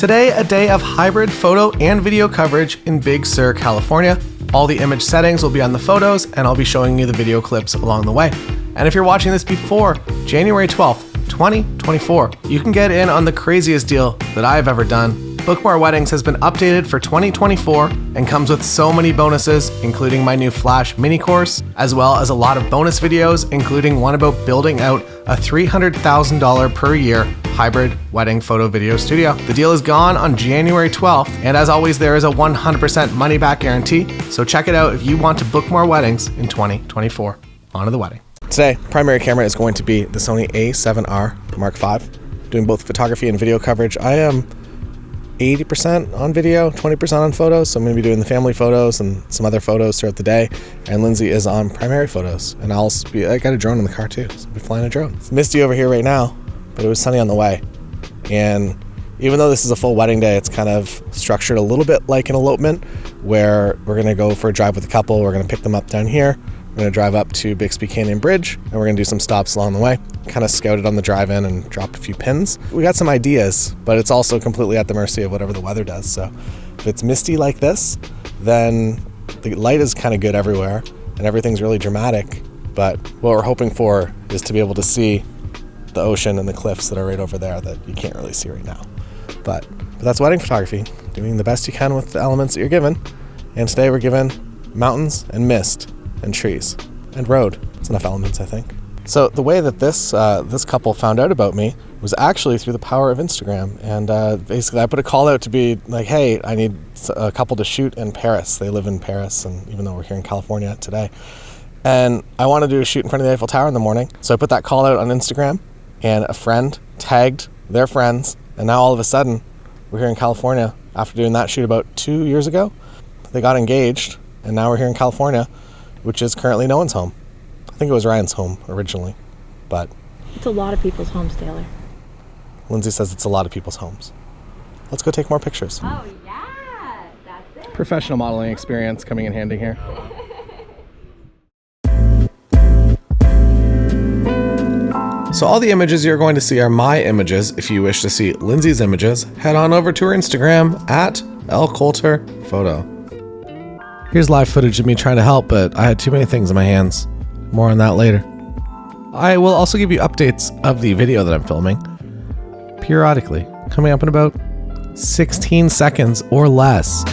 Today, a day of hybrid photo and video coverage in Big Sur, California. All the image settings will be on the photos, and I'll be showing you the video clips along the way. And if you're watching this before January 12th, 2024, you can get in on the craziest deal that I've ever done. Book More Weddings has been updated for 2024 and comes with so many bonuses, including my new Flash mini course, as well as a lot of bonus videos, including one about building out a $300,000 per year hybrid wedding photo video studio. The deal is gone on January 12th, and as always, there is a 100% money back guarantee, so check it out if you want to book more weddings in 2024. On to the wedding. Today, primary camera is going to be the Sony A7R Mark V. Doing both photography and video coverage. I am 80% on video, 20% on photos, so I'm going to be doing the family photos and some other photos throughout the day, and Lindsay is on primary photos, and I got a drone in the car too, so I'll be flying a drone. It's misty over here right now, but it was sunny on the way, and even though this is a full wedding day, it's kind of structured a little bit like an elopement, where we're going to go for a drive with a couple, we're going to pick them up down here, we're going to drive up to Bixby Canyon Bridge, and we're going to do some stops along the way. Kind of scouted on the drive-in and dropped a few pins. We got some ideas, but it's also completely at the mercy of whatever the weather does. So if it's misty like this, then the light is kind of good everywhere, and everything's really dramatic. But what we're hoping for is to be able to see the ocean and the cliffs that are right over there that you can't really see right now. But that's wedding photography, doing the best you can with the elements that you're given. And today we're given mountains and mist and trees and road. It's enough elements, I think. So the way that this couple found out about me was actually through the power of Instagram. And basically I put a call out to be like, hey, I need a couple to shoot in Paris. They live in Paris, and even though we're here in California today. And I want to do a shoot in front of the Eiffel Tower in the morning. So I put that call out on Instagram, and a friend tagged their friends. And now all of a sudden, we're here in California after doing that shoot about 2 years ago. They got engaged, and now we're here in California, which is currently no one's home. I think it was Ryan's home originally, but... It's a lot of people's homes, Taylor. Lindsay says it's a lot of people's homes. Let's go take more pictures. Oh, yeah, that's it. Professional modeling experience coming in handy here. So all the images you're going to see are my images. If you wish to see Lindsay's images, head on over to her Instagram at @lcoulterphoto. Here's live footage of me trying to help, but I had too many things in my hands. More on that later. I will also give you updates of the video that I'm filming periodically, coming up in about 16 seconds or less.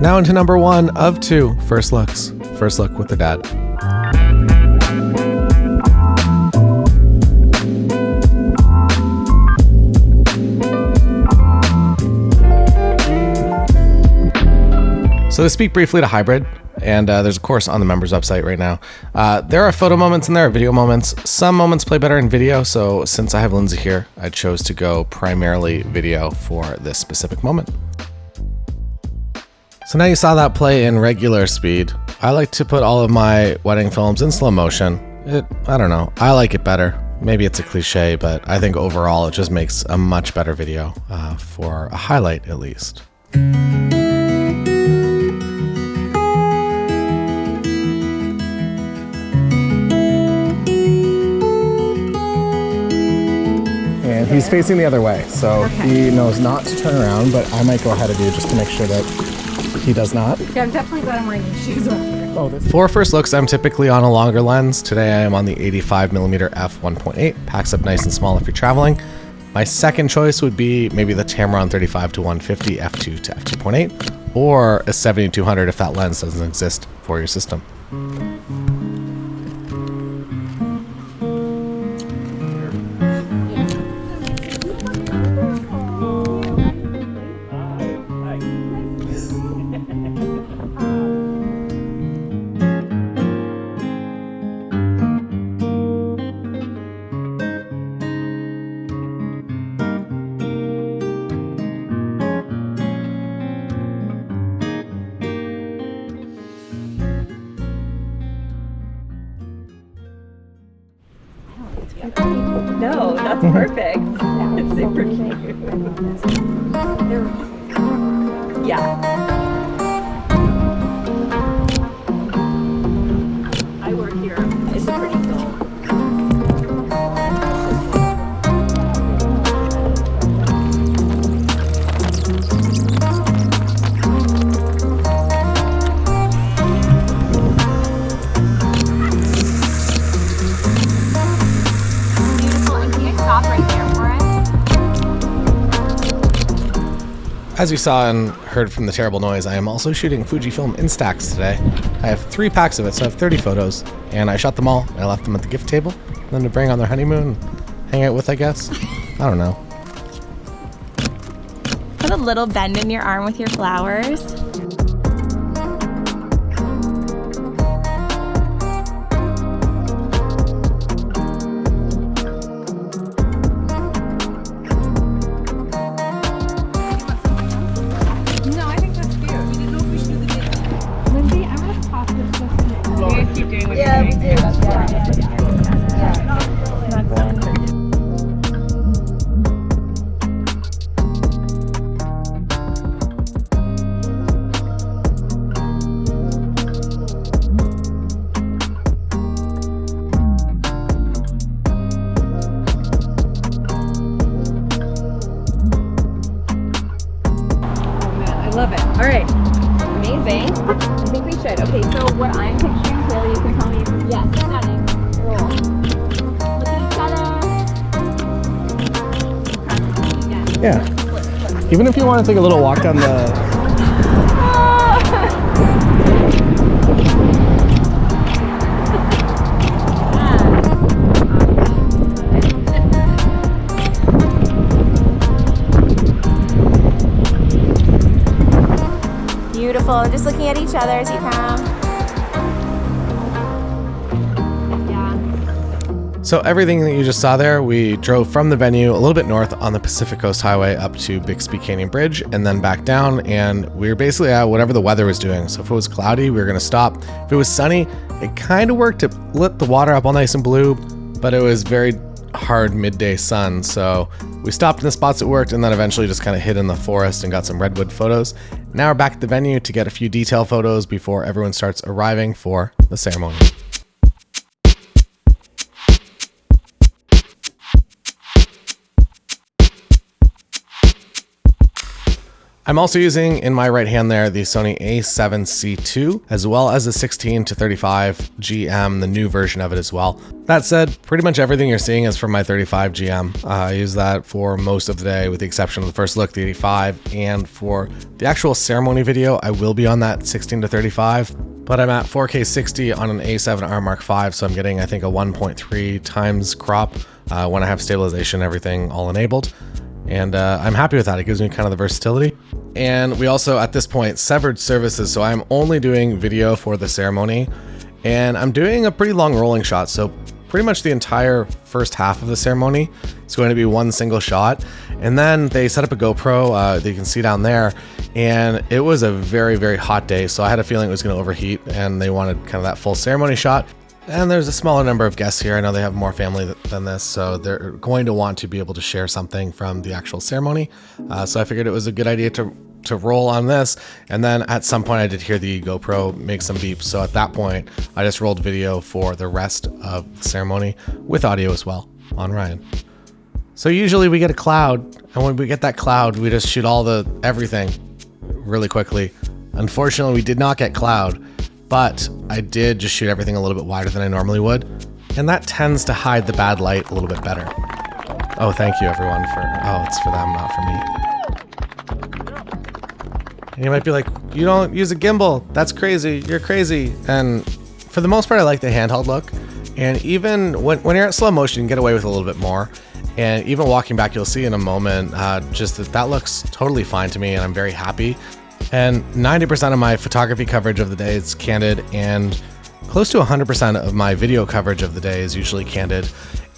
Now into number 1 of 2 first looks. First look with the dad. So to speak briefly to hybrid, and there's a course on the members website right now. There are photo moments and there are video moments. Some moments play better in video, so since I have Lindsay here, I chose to go primarily video for this specific moment. So now you saw that play in regular speed. I like to put all of my wedding films in slow motion. I don't know, I like it better. Maybe it's a cliche, but I think overall it just makes a much better video for a highlight at least. And he's facing the other way, so he knows not to turn around, but I might go ahead of you just to make sure that he does not. Yeah, I'm definitely glad I'm wearing these shoes. For first looks, I'm typically on a longer lens. Today I am on the 85mm f1.8. Packs up nice and small if you're traveling. My second choice would be maybe the Tamron 35 to 150 f2 to f2.8, or a 70-200 if that lens doesn't exist for your system. No, that's perfect. It's super cute. Yeah. I work here. It's a pretty cool. As you saw and heard from the terrible noise, I am also shooting Fujifilm Instax today. I have 3 packs of it, so I have 30 photos, and I shot them all. I left them at the gift table, for them to bring on their honeymoon, hang out with, I guess. I don't know. Put a little bend in your arm with your flowers. Love it. All right. Amazing. I think we should. Okay, so what I'm picturing, Taylor, you can tell me. Yes, stunning. Roll. Look at each other. Yeah. Even if you want to take a little walk down the... Beautiful. Just looking at each other as you come. Yeah. So everything that you just saw there, we drove from the venue a little bit north on the Pacific Coast Highway up to Bixby Canyon Bridge and then back down, and we were basically at whatever the weather was doing. So if it was cloudy, we were going to stop. If it was sunny, it kind of worked. It lit the water up all nice and blue, but it was very hard midday sun. So we stopped in the spots that worked and then eventually just kind of hid in the forest and got some redwood photos. Now we're back at the venue to get a few detail photos before everyone starts arriving for the ceremony. I'm also using in my right hand there the Sony A7C II, as well as the 16 to 35 GM, the new version of it as well. That said, pretty much everything you're seeing is from my 35 GM. I use that for most of the day, with the exception of the first look, the 85. And for the actual ceremony video, I will be on that 16 to 35, but I'm at 4K 60 on an A7R Mark V, so I'm getting, I think, a 1.3 times crop when I have stabilization, everything all enabled. And I'm happy with that. It gives me kind of the versatility. And we also, at this point, severed services. So I'm only doing video for the ceremony, and I'm doing a pretty long rolling shot. So pretty much the entire first half of the ceremony is going to be one single shot. And then they set up a GoPro that you can see down there. And it was a very, very hot day. So I had a feeling it was going to overheat, and they wanted kind of that full ceremony shot. And there's a smaller number of guests here. I know they have more family than this, so they're going to want to be able to share something from the actual ceremony. So I figured it was a good idea to roll on this. And then at some point I did hear the GoPro make some beeps. So at that point, I just rolled video for the rest of the ceremony with audio as well on Ryan. So usually we get a cloud, and when we get that cloud, we just shoot everything really quickly. Unfortunately, we did not get cloud, but I did just shoot everything a little bit wider than I normally would, and that tends to hide the bad light a little bit better. Oh, thank you everyone it's for them, not for me. And you might be like, you don't use a gimbal, that's crazy, you're crazy. And for the most part, I like the handheld look, and even when you're at slow motion, you can get away with a little bit more. And even walking back, you'll see in a moment, just that looks totally fine to me, and I'm very happy. And 90% of my photography coverage of the day is candid, and close to 100% of my video coverage of the day is usually candid.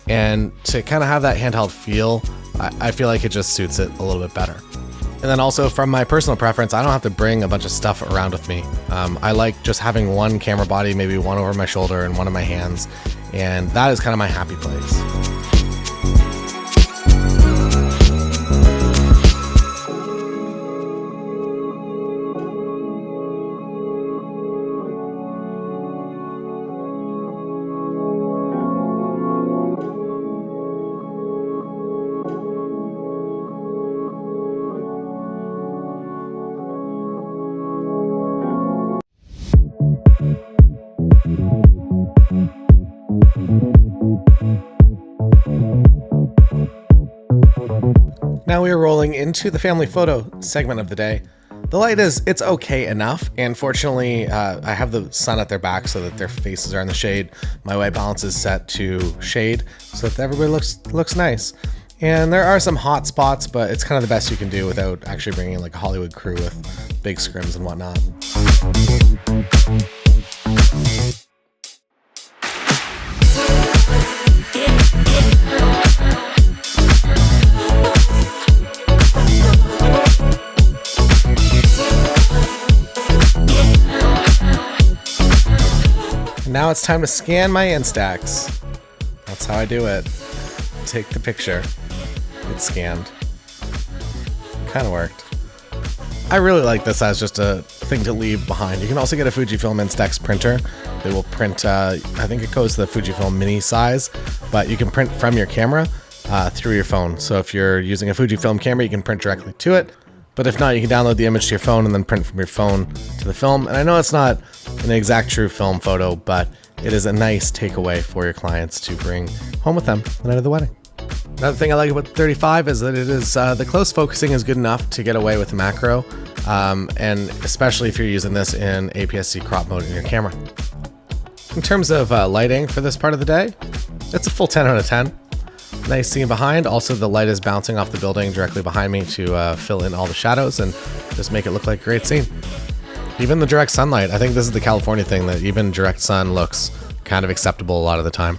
And to kind of have that handheld feel, I feel like it just suits it a little bit better. And then also from my personal preference, I don't have to bring a bunch of stuff around with me. I like just having one camera body, maybe one over my shoulder and one in my hands. And that is kind of my happy place. Now we are rolling into the family photo segment of the day. The light it's okay enough, and fortunately I have the sun at their back so that their faces are in the shade. My white balance is set to shade so that everybody looks nice. And there are some hot spots, but it's kind of the best you can do without actually bringing in like a Hollywood crew with big scrims and whatnot. Now it's time to scan my Instax. That's how I do it. Take the picture. It's scanned. Kind of worked. I really like this as just a thing to leave behind. You can also get a Fujifilm Instax printer. They will print, I think it goes to the Fujifilm mini size, but you can print from your camera through your phone. So if you're using a Fujifilm camera, you can print directly to it. But if not, you can download the image to your phone and then print from your phone to the film. And I know it's not an exact true film photo, but it is a nice takeaway for your clients to bring home with them the night of the wedding. Another thing I like about the 35 is that it is the close focusing is good enough to get away with the macro, and especially if you're using this in APS-C crop mode in your camera. In terms of lighting for this part of the day, it's a full 10 out of 10. Nice scene behind. Also, the light is bouncing off the building directly behind me to fill in all the shadows and just make it look like a great scene. Even the direct sunlight, I think this is the California thing, that even direct sun looks kind of acceptable a lot of the time.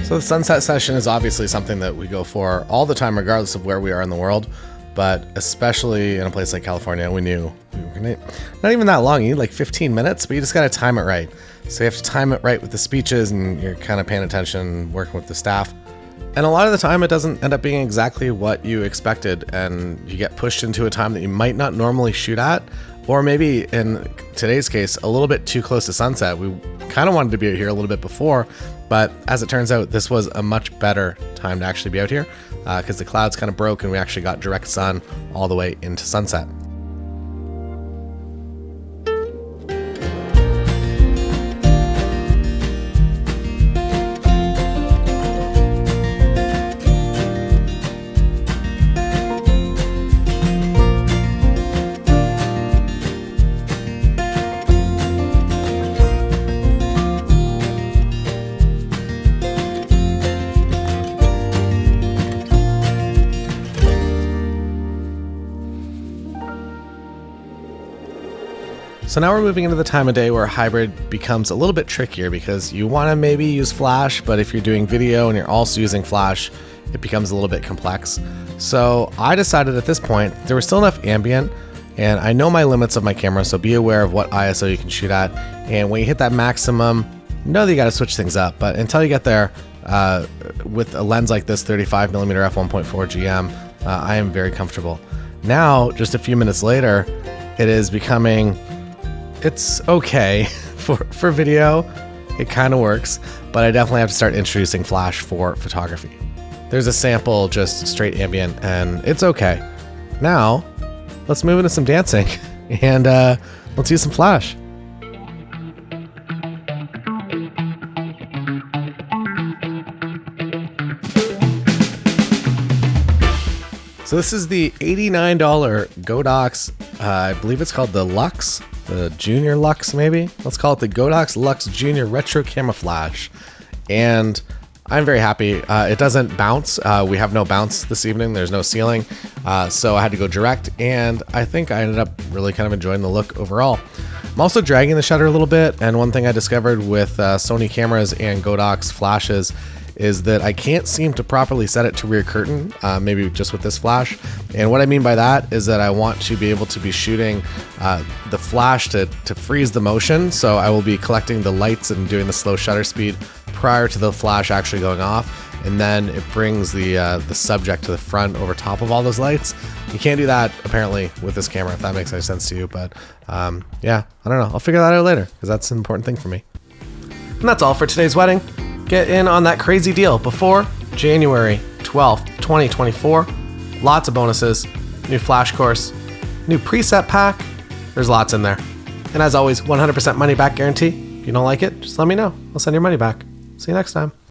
So the sunset session is obviously something that we go for all the time, regardless of where we are in the world, but especially in a place like California, we knew we were gonna, not even that long, you need like 15 minutes, but you just gotta time it right. So you have to time it right with the speeches, and you're kind of paying attention, working with the staff. And a lot of the time it doesn't end up being exactly what you expected, and you get pushed into a time that you might not normally shoot at, or maybe in today's case, a little bit too close to sunset. We kind of wanted to be out here a little bit before, but as it turns out, this was a much better time to actually be out here because the clouds kind of broke and we actually got direct sun all the way into sunset. So now we're moving into the time of day where hybrid becomes a little bit trickier because you want to maybe use flash, but if you're doing video and you're also using flash, it becomes a little bit complex. So I decided at this point there was still enough ambient, and I know my limits of my camera, so be aware of what ISO you can shoot at. And when you hit that maximum, know that you got to switch things up. But until you get there, with a lens like this 35mm f1.4 GM, I am very comfortable. Now, just a few minutes later, it is becoming, it's okay for video. It kind of works, but I definitely have to start introducing flash for photography. There's a sample just straight ambient and it's okay. Now, let's move into some dancing and let's use some flash. So this is the $89 Godox, I believe it's called the Lux, the Junior Lux maybe? Let's call it the Godox Lux Junior Retro Camouflage. And I'm very happy. It doesn't bounce. We have no bounce this evening. There's no ceiling. So I had to go direct, and I think I ended up really kind of enjoying the look overall. I'm also dragging the shutter a little bit, and one thing I discovered with Sony cameras and Godox flashes is that I can't seem to properly set it to rear curtain, maybe just with this flash. And what I mean by that is that I want to be able to be shooting the flash to freeze the motion. So I will be collecting the lights and doing the slow shutter speed prior to the flash actually going off. And then it brings the subject to the front over top of all those lights. You can't do that apparently with this camera, if that makes any sense to you. But yeah, I don't know. I'll figure that out later because that's an important thing for me. And that's all for today's wedding. Get in on that crazy deal before January 12th, 2024. Lots of bonuses, new flash course, new preset pack. There's lots in there. And as always, 100% money back guarantee. If you don't like it, just let me know. I'll send your money back. See you next time.